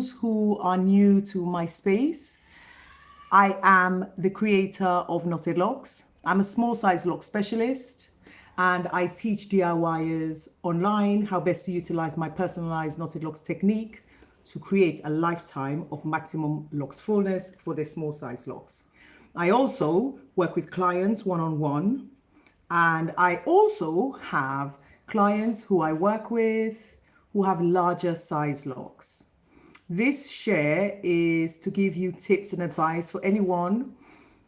those who are new to my space, I am the creator of Knotted Locs. I'm a small size lock specialist, and I teach DIYers online how best to utilize my personalized Knotted Locs technique to create a lifetime of maximum locks fullness for their small size locks. I also work with clients one-on-one, and I also have clients who I work with who have larger size locks. This share is to give you tips and advice for anyone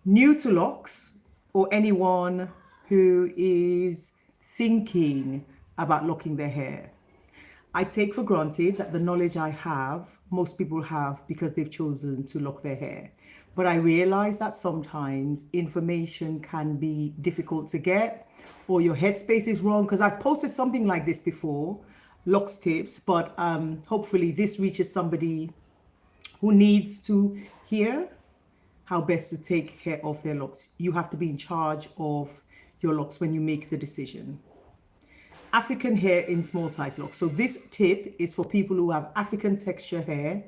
new to locks or anyone who is thinking about locking their hair. I take for granted that the knowledge I have, most people have because they've chosen to lock their hair. But I realize that sometimes information can be difficult to get, or your headspace is wrong, because I've posted something like this before, locks tips, but hopefully this reaches somebody who needs to hear how best to take care of their locks. You have to be in charge of your locks when you make the decision. African hair in small size locks. So this tip is for people who have African texture hair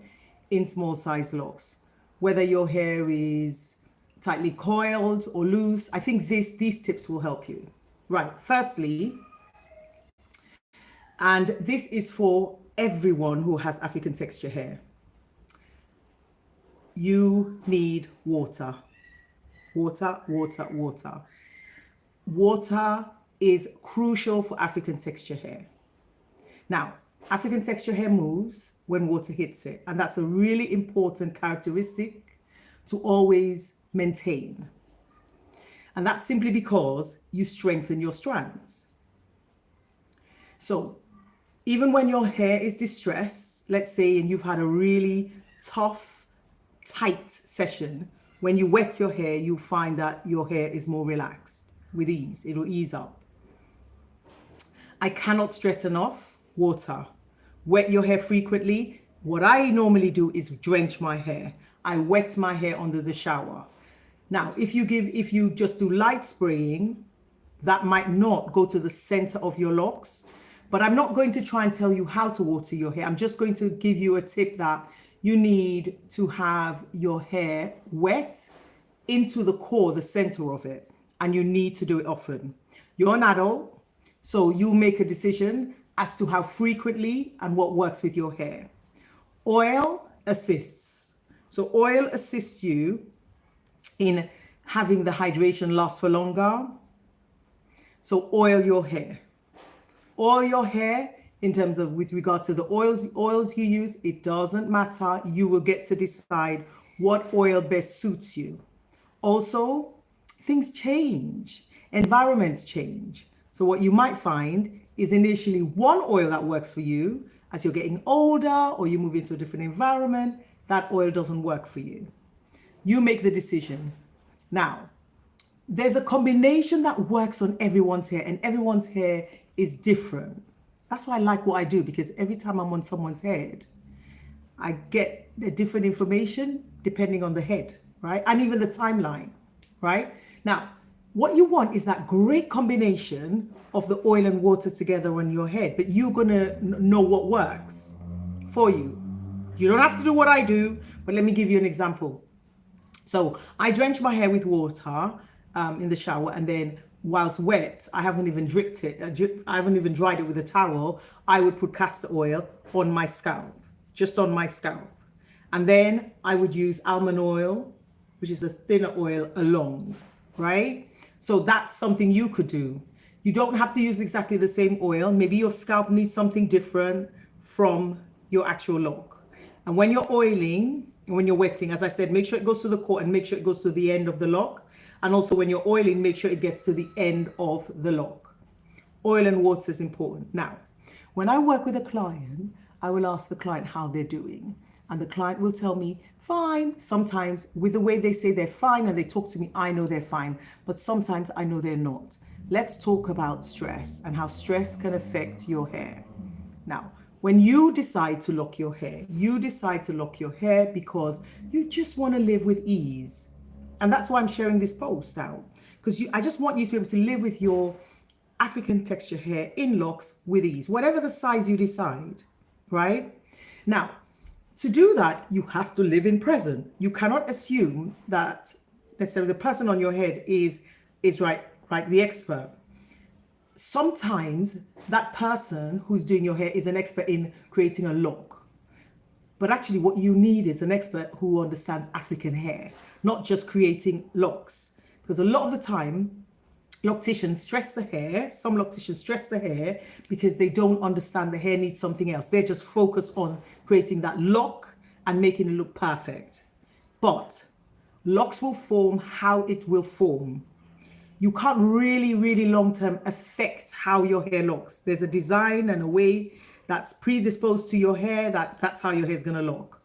in small size locks. Whether your hair is tightly coiled or loose, I think these tips will help you. Right, firstly, and this is for everyone who has African texture hair, you need water. Water, water, water. Water is crucial for African texture hair. Now, African texture hair moves when water hits it, and that's a really important characteristic to always maintain. And that's simply because you strengthen your strands. So even when your hair is distressed, let's say, and you've had a really tough, tight session, when you wet your hair, you'll find that your hair is more relaxed with ease. It'll ease up. I cannot stress enough, water. Wet your hair frequently. What I normally do is drench my hair. I wet my hair under the shower. Now, if you just do light spraying, that might not go to the center of your locks, but I'm not going to try and tell you how to water your hair. I'm just going to give you a tip that you need to have your hair wet into the core, the center of it, and you need to do it often. You're an adult, so you make a decision as to how frequently and what works with your hair. Oil assists. So oil assists you in having the hydration last for longer. So oil your hair. Oil your hair in terms of with regard to the oils you use, it doesn't matter. You will get to decide what oil best suits you. Also, things change, environments change. So what you might find is initially one oil that works for you. As you're getting older or you move into a different environment, that oil doesn't work for you. You make the decision. Now, there's a combination that works on everyone's hair, and everyone's hair is different. That's why I like what I do, because every time I'm on someone's head, I get a different information depending on the head, right? And even the timeline, right? Now, what you want is that great combination of the oil and water together on your head, but you're gonna know what works for you. You don't have to do what I do, but let me give you an example. So I drench my hair with water in the shower, and then whilst wet, I haven't even dripped it. I haven't even dried it with a towel. I would put castor oil on my scalp, just on my scalp. And then I would use almond oil, which is a thinner oil, along, right? So that's something you could do. You don't have to use exactly the same oil. Maybe your scalp needs something different from your actual lock. And when you're oiling, when you're wetting, as I said, make sure it goes to the core and make sure it goes to the end of the lock. And also when you're oiling, make sure it gets to the end of the lock. Oil and water is important. Now, when I work with a client, I will ask the client how they're doing. And the client will tell me, fine. Sometimes with the way they say they're fine and they talk to me, I know they're fine. But sometimes I know they're not. Let's talk about stress and how stress can affect your hair. Now, when you decide to lock your hair, you decide to lock your hair because you just want to live with ease. And that's why I'm sharing this post out, because I just want you to be able to live with your African texture hair in locks with ease, whatever the size you decide, right? Now, To do that, you have to live in present. You cannot assume that necessarily the person on your head is right, the expert. Sometimes that person who's doing your hair is an expert in creating a lock. But actually what you need is an expert who understands African hair, not just creating locks. Because a lot of the time, locticians stress the hair, some locticians stress the hair because they don't understand the hair needs something else. They're just focused on creating that lock and making it look perfect. But locks will form how it will form. You can't really long-term affect how your hair looks. There's a design and a way that's predisposed to your hair, that's how your hair is going to look.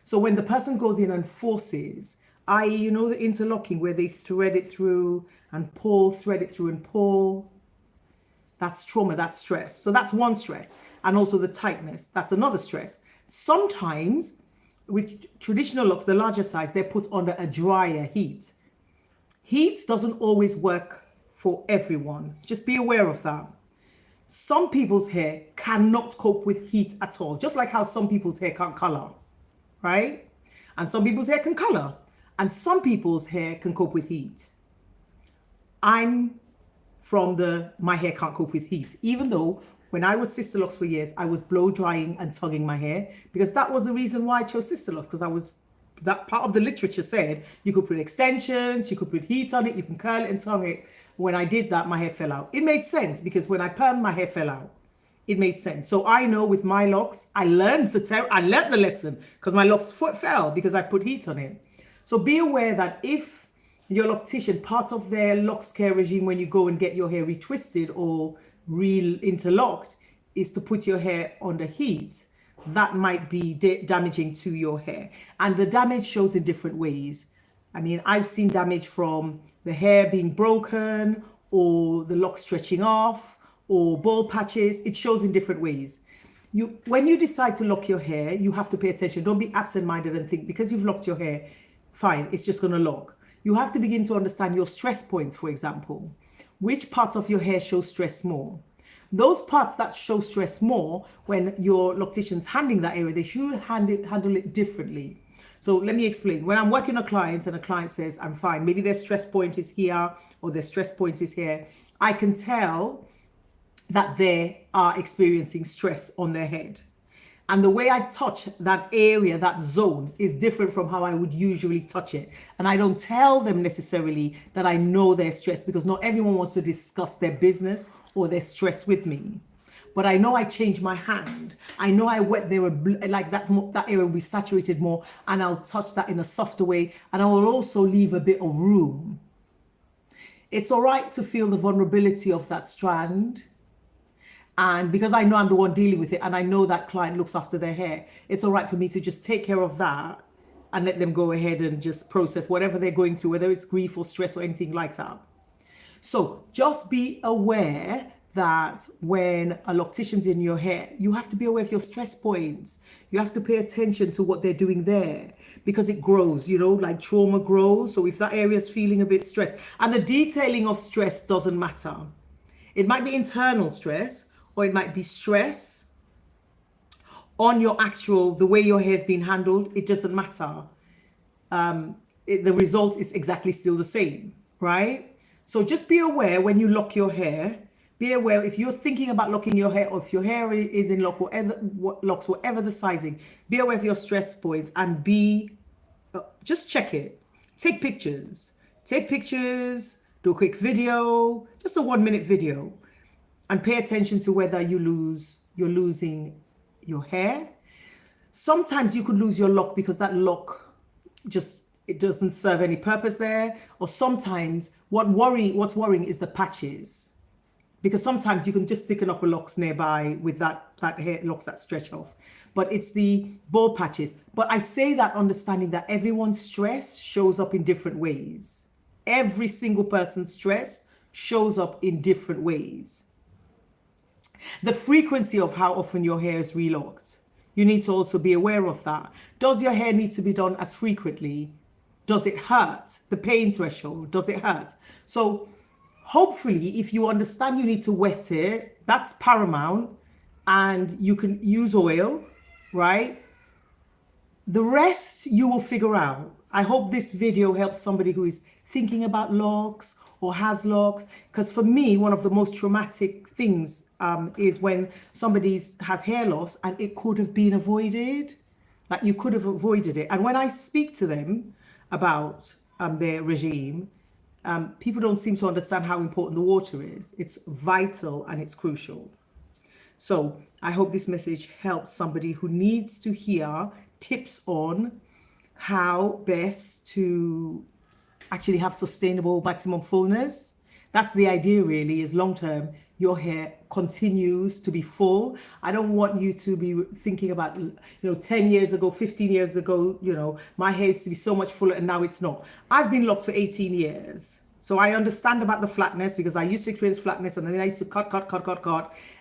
So when the person goes in and forces, i.e., you know, the interlocking where they thread it through and pull, thread it through and pull, that's trauma, that's stress. So that's one stress. And also the tightness, that's another stress. Sometimes with traditional locks, the larger size, they're put under a drier heat. Heat doesn't always work for everyone. Just be aware of that. Some people's hair cannot cope with heat at all, just like how some people's hair can't color, right? And some people's hair can color, and some people's hair can cope with heat. I'm from my hair can't cope with heat, even though when I was Sisterlocks for years, I was blow drying and tugging my hair, because that was the reason why I chose Sisterlocks, because that part of the literature said you could put extensions, you could put heat on it, you can curl it and tongue it. When I did that, my hair fell out. It made sense because when I permed, my hair fell out. It made sense. So I know with my locks, I learned the lesson because my locks fell because I put heat on it. So be aware that if your loctician, part of their locks care regime when you go and get your hair retwisted or re-interlocked is to put your hair under heat, that might be damaging to your hair. And the damage shows in different ways. I mean, I've seen damage from the hair being broken or the lock stretching off or bald patches. It shows in different ways. When you decide to lock your hair, you have to pay attention. Don't be absent-minded and think because you've locked your hair, fine, it's just going to lock. You have to begin to understand your stress points, for example. Which parts of your hair show stress more? Those parts that show stress more, when your loctician's handling that area, they should handle it differently. So let me explain. When I'm working with a client and a client says, I'm fine, maybe their stress point is here or their stress point is here, I can tell that they are experiencing stress on their head. And the way I touch that area, that zone, is different from how I would usually touch it. And I don't tell them necessarily that I know they're stressed because not everyone wants to discuss their business or their stress with me. But I know I change my hand. I know I wet there, like that area will be saturated more, and I'll touch that in a softer way. And I will also leave a bit of room. It's all right to feel the vulnerability of that strand. And because I know I'm the one dealing with it and I know that client looks after their hair, it's all right for me to just take care of that and let them go ahead and just process whatever they're going through, whether it's grief or stress or anything like that. So just be aware that when a loctician's in your hair, you have to be aware of your stress points. You have to pay attention to what they're doing there because it grows, like trauma grows. So if that area is feeling a bit stressed, and the detailing of stress doesn't matter. It might be internal stress, or it might be stress on the way your hair's been handled. It doesn't matter. The result is exactly still the same, right? So just be aware when you lock your hair. Be aware if you're thinking about locking your hair, or if your hair is in whatever the sizing, be aware of your stress points and just check it. Take pictures, do a quick video, just a 1-minute video. And pay attention to whether you're losing your hair. Sometimes you could lose your lock because that lock it doesn't serve any purpose there. Or sometimes what's worrying is the patches. Because sometimes you can just thicken up a locks nearby with that hair locks that stretch off. But it's the bald patches. But I say that understanding that everyone's stress shows up in different ways. Every single person's stress shows up in different ways. The frequency of how often your hair is relocked, you need to also be aware of that. Does your hair need to be done as frequently? Does it hurt? The pain threshold, does it hurt? So hopefully, if you understand you need to wet it, that's paramount, and you can use oil, right? The rest you will figure out. I hope this video helps somebody who is thinking about locks or has locks, because for me, one of the most traumatic things is when somebody has hair loss and it could have been avoided. Like, you could have avoided it. And when I speak to them about their regime, people don't seem to understand how important the water is. It's vital and it's crucial. So I hope this message helps somebody who needs to hear tips on how best to actually have sustainable maximum fullness. That's the idea, really, is long term your hair continues to be full. I don't want you to be thinking about, 10 years ago, 15 years ago, my hair used to be so much fuller and now it's not. I've been locked for 18 years. So I understand about the flatness, because I used to experience flatness and then I used to cut.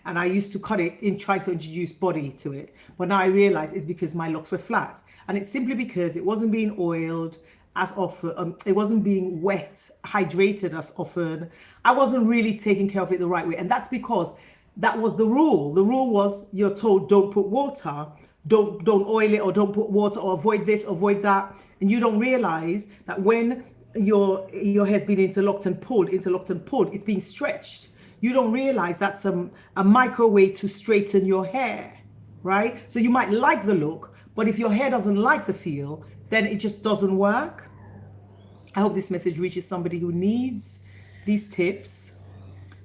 And I used to cut it in trying to introduce body to it. But now I realize it's because my locks were flat. And it's simply because it wasn't being oiled as often. It wasn't being wet, hydrated as often. I wasn't really taking care of it the right way. And that's because that was the rule. The rule was, you're told, don't put water, don't oil it, or don't put water, or avoid this, avoid that. And you don't realize that when your hair's been interlocked and pulled, it's being stretched. You don't realize that's a micro way to straighten your hair, right? So you might like the look, but if your hair doesn't like the feel, then it just doesn't work. I hope this message reaches somebody who needs these tips.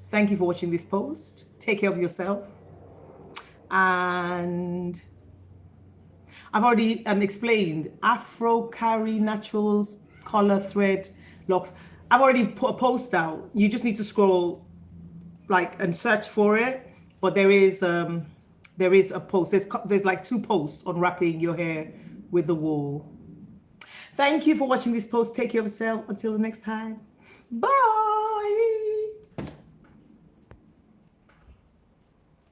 Thank you for watching this post. Take care of yourself. And I've already explained Afro Carry Naturals color thread locks. I've already put a post out. You just need to scroll and search for it. But there is a post. There's like 2 posts on wrapping your hair with the wool. Thank you for watching this post. Take care of yourself. Until the next time. Bye.